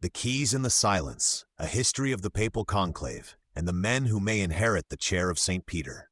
The Keys and the Silence, a history of the Papal Conclave, and the men who may inherit the chair of St. Peter.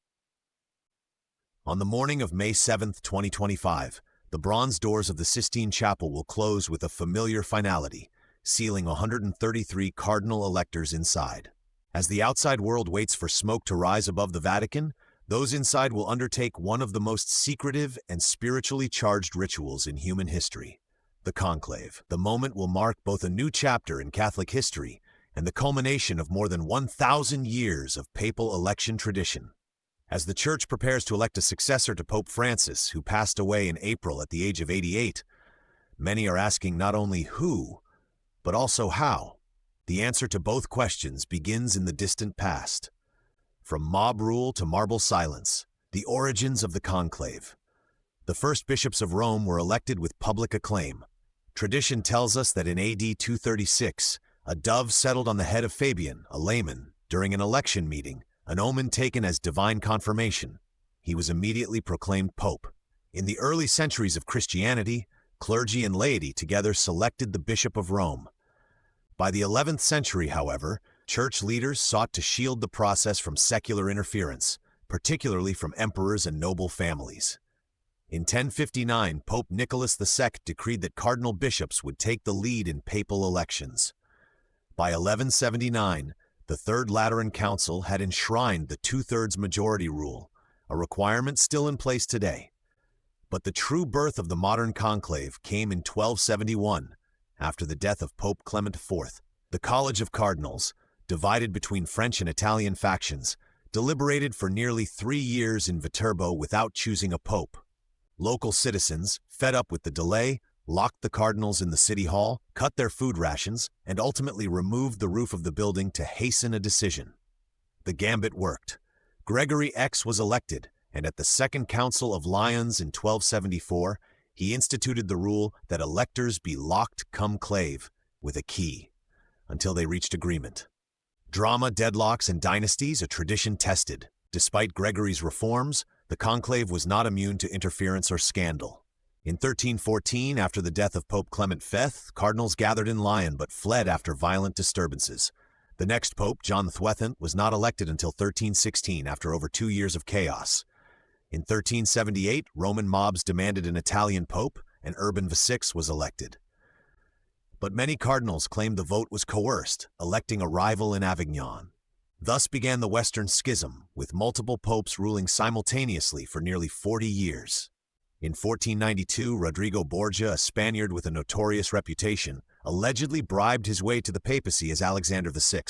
On the morning of May 7, 2025, the bronze doors of the Sistine Chapel will close with a familiar finality, sealing 133 cardinal electors inside. As the outside world waits for smoke to rise above the Vatican, those inside will undertake one of the most secretive and spiritually charged rituals in human history, the conclave. The moment will mark both a new chapter in Catholic history and the culmination of more than 1,000 years of papal election tradition. As the Church prepares to elect a successor to Pope Francis, who passed away in April at the age of 88, many are asking not only who, but also how. The answer to both questions begins in the distant past. From mob rule to marble silence, the origins of the conclave. The first bishops of Rome were elected with public acclaim. Tradition tells us that in AD 236, a dove settled on the head of Fabian, a layman, during an election meeting, an omen taken as divine confirmation. He was immediately proclaimed pope. In the early centuries of Christianity, clergy and laity together selected the Bishop of Rome. By the 11th century, however, church leaders sought to shield the process from secular interference, particularly from emperors and noble families. In 1059, Pope Nicholas II decreed that cardinal bishops would take the lead in papal elections. By 1179, the Third Lateran Council had enshrined the two-thirds majority rule, a requirement still in place today. But the true birth of the modern conclave came in 1271, after the death of Pope Clement IV. The College of Cardinals, divided between French and Italian factions, deliberated for nearly 3 years in Viterbo without choosing a pope. Local citizens, fed up with the delay, locked the cardinals in the city hall, cut their food rations, and ultimately removed the roof of the building to hasten a decision. The gambit worked. Gregory X was elected, and at the Second Council of Lyons in 1274, he instituted the rule that electors be locked cum clave, with a key, until they reached agreement. Drama, deadlocks, and dynasties, a tradition tested. Despite Gregory's reforms, the conclave was not immune to interference or scandal. In 1314, after the death of Pope Clement V, cardinals gathered in Lyon but fled after violent disturbances. The next pope, John XII, was not elected until 1316 after over 2 years of chaos. In 1378, Roman mobs demanded an Italian pope, and Urban VI was elected. But many cardinals claimed the vote was coerced, electing a rival in Avignon. Thus began the Western Schism, with multiple popes ruling simultaneously for nearly 40 years. In 1492, Rodrigo Borgia, a Spaniard with a notorious reputation, allegedly bribed his way to the papacy as Alexander VI.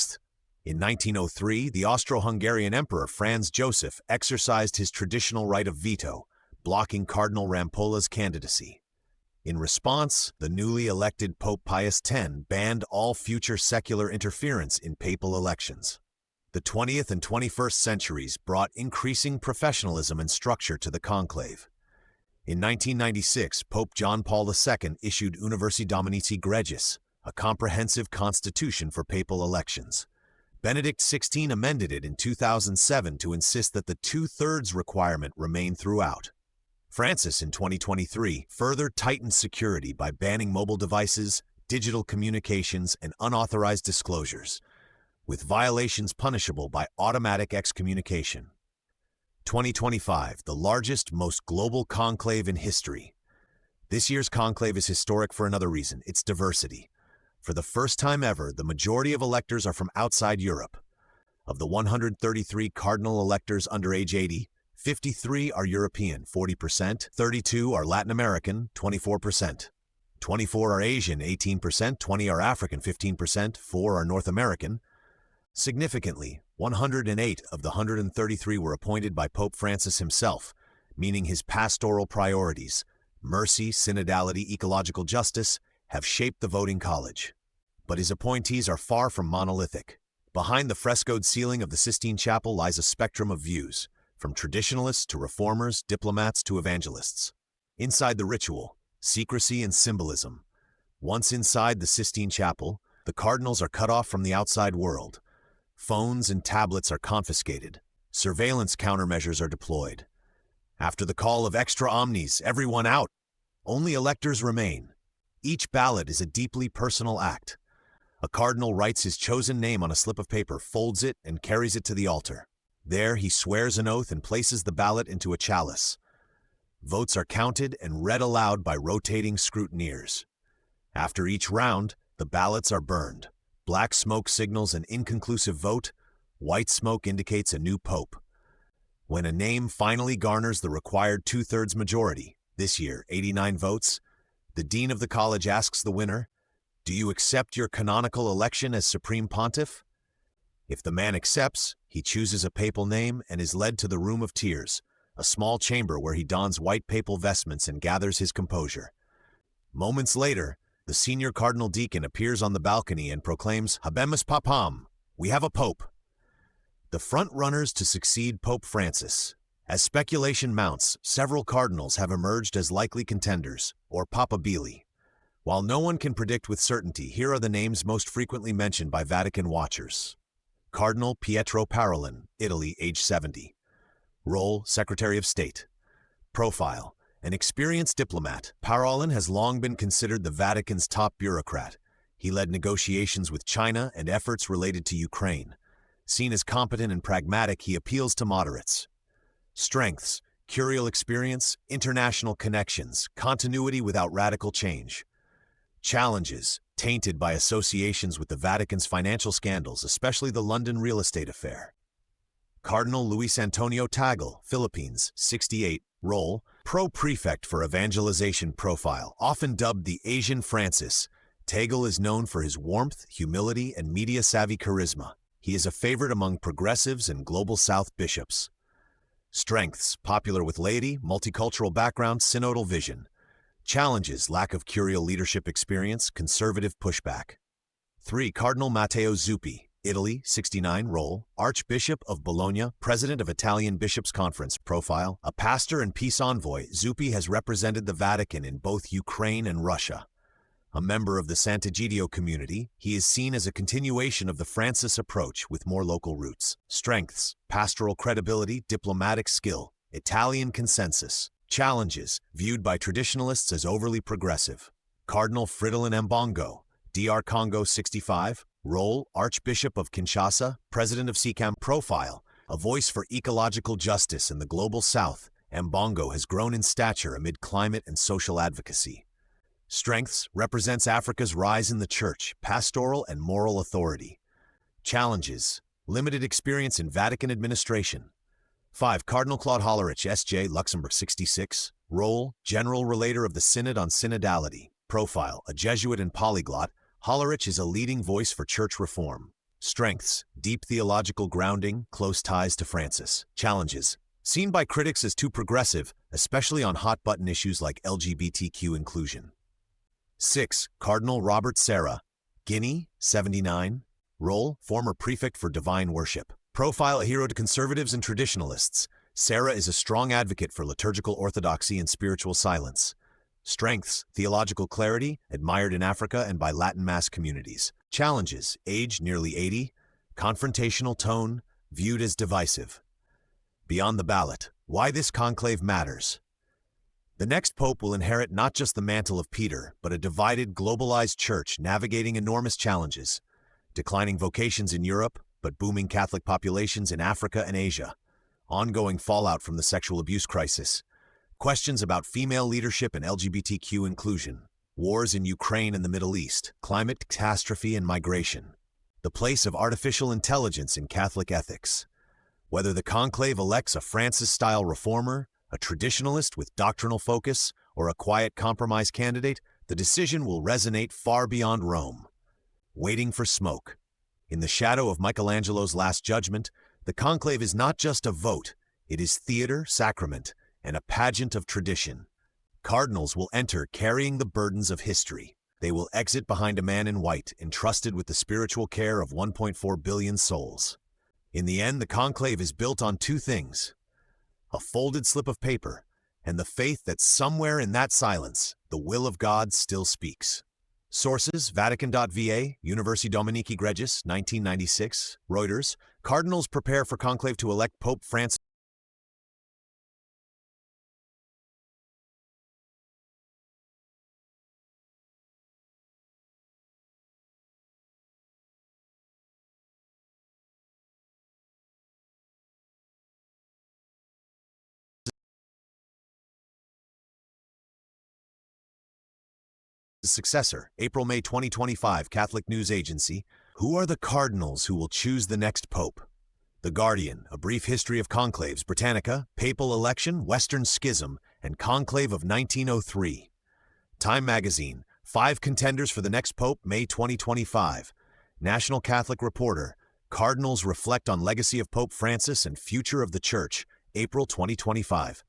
In 1903, the Austro-Hungarian Emperor Franz Joseph exercised his traditional right of veto, blocking Cardinal Rampola's candidacy. In response, the newly elected Pope Pius X banned all future secular interference in papal elections. The 20th and 21st centuries brought increasing professionalism and structure to the conclave. In 1996, Pope John Paul II issued Universi Dominici Gregis, a comprehensive constitution for papal elections. Benedict XVI amended it in 2007 to insist that the two-thirds requirement remain throughout. Francis, in 2023, further tightened security by banning mobile devices, digital communications, and unauthorized disclosures, with violations punishable by automatic excommunication. 2025, the largest, most global conclave in history. This year's conclave is historic for another reason: its diversity. For the first time ever, the majority of electors are from outside Europe. Of the 133 cardinal electors under age 80, 53 are European, 40%, 32 are Latin American, 24%, 24 are Asian, 18%, 20 are African, 15%, 4 are North American. Significantly, 108 of the 133 were appointed by Pope Francis himself, meaning his pastoral priorities, mercy, synodality, ecological justice, have shaped the voting college. But his appointees are far from monolithic. Behind the frescoed ceiling of the Sistine Chapel lies a spectrum of views, from traditionalists to reformers, diplomats to evangelists. Inside the ritual, secrecy and symbolism. Once inside the Sistine Chapel, the cardinals are cut off from the outside world. Phones and tablets are confiscated. Surveillance countermeasures are deployed. After the call of extra omnes, everyone out, only electors remain. Each ballot is a deeply personal act. A cardinal writes his chosen name on a slip of paper, folds it, and carries it to the altar. There, he swears an oath and places the ballot into a chalice. Votes are counted and read aloud by rotating scrutineers. After each round, the ballots are burned. Black smoke signals an inconclusive vote. White smoke indicates a new pope. When a name finally garners the required two-thirds majority, this year 89 votes, the dean of the college asks the winner, "Do you accept your canonical election as Supreme Pontiff?" If the man accepts, he chooses a papal name and is led to the Room of Tears, a small chamber where he dons white papal vestments and gathers his composure. Moments later, the senior cardinal deacon appears on the balcony and proclaims, "Habemus Papam," we have a pope. The front-runners to succeed Pope Francis. As speculation mounts, several cardinals have emerged as likely contenders, or papabili. While no one can predict with certainty, here are the names most frequently mentioned by Vatican watchers. Cardinal Pietro Parolin, Italy, age 70. Role, Secretary of State. Profile, an experienced diplomat. Parolin has long been considered the Vatican's top bureaucrat. He led negotiations with China and efforts related to Ukraine. Seen as competent and pragmatic, he appeals to moderates. Strengths, curial experience, international connections, continuity without radical change. Challenges, tainted by associations with the Vatican's financial scandals, especially the London real estate affair. Cardinal Luis Antonio Tagle, Philippines, 68, role, pro-prefect for evangelization. Profile, often dubbed the Asian Francis, Tagle is known for his warmth, humility, and media-savvy charisma. He is a favorite among progressives and Global South bishops. Strengths, popular with laity, multicultural background, synodal vision. Challenges, lack of curial leadership experience, conservative pushback. 3. Cardinal Matteo Zuppi, Italy, 69, role, Archbishop of Bologna, President of Italian Bishops' Conference. Profile, a pastor and peace envoy, Zuppi has represented the Vatican in both Ukraine and Russia. A member of the Sant'Egidio community, he is seen as a continuation of the Francis approach with more local roots. Strengths, pastoral credibility, diplomatic skill, Italian consensus. Challenges, viewed by traditionalists as overly progressive. Cardinal Fridolin Ambongo, DR Congo, 65, role, Archbishop of Kinshasa, President of SICAM. Profile, a voice for ecological justice in the Global South, Ambongo has grown in stature amid climate and social advocacy. Strengths, represents Africa's rise in the church, pastoral and moral authority. Challenges, limited experience in Vatican administration. 5. Cardinal Claude Hollerich, S.J., Luxembourg, 66, role, General Relator of the Synod on Synodality. Profile, a Jesuit and polyglot, Hollerich is a leading voice for church reform. Strengths, deep theological grounding, close ties to Francis. Challenges, seen by critics as too progressive, especially on hot-button issues like LGBTQ inclusion. 6. Cardinal Robert Serra, Guinea, 79, role, former prefect for divine worship. Profile, a hero to conservatives and traditionalists. Serra is a strong advocate for liturgical orthodoxy and spiritual silence. Strengths, theological clarity, admired in Africa and by Latin Mass communities. Challenges, age nearly 80, confrontational tone, viewed as divisive. Beyond the ballot, why this conclave matters. The next pope will inherit not just the mantle of Peter, but a divided, globalized church navigating enormous challenges. Declining vocations in Europe, but booming Catholic populations in Africa and Asia. Ongoing fallout from the sexual abuse crisis. Questions about female leadership and LGBTQ inclusion. Wars in Ukraine and the Middle East. Climate catastrophe and migration. The place of artificial intelligence in Catholic ethics. Whether the conclave elects a Francis-style reformer, a traditionalist with doctrinal focus, or a quiet compromise candidate, the decision will resonate far beyond Rome. Waiting for smoke. In the shadow of Michelangelo's Last Judgment, the conclave is not just a vote, it is theater, sacrament, and a pageant of tradition. Cardinals will enter carrying the burdens of history. They will exit behind a man in white, entrusted with the spiritual care of 1.4 billion souls. In the end, the conclave is built on two things: a folded slip of paper, and the faith that somewhere in that silence, the will of God still speaks. Sources, Vatican.va, Universi Dominici Gregis, 1996, Reuters, Cardinals prepare for conclave to elect Pope Francis. successor, April-May 2025, Catholic News Agency. Who are the cardinals who will choose the next pope? The Guardian, A Brief History of Conclaves, Britannica, Papal Election, Western Schism, and Conclave of 1903. Time Magazine, 5 contenders for the next pope, May 2025. National Catholic Reporter, Cardinals reflect on legacy of Pope Francis and future of the Church, April 2025.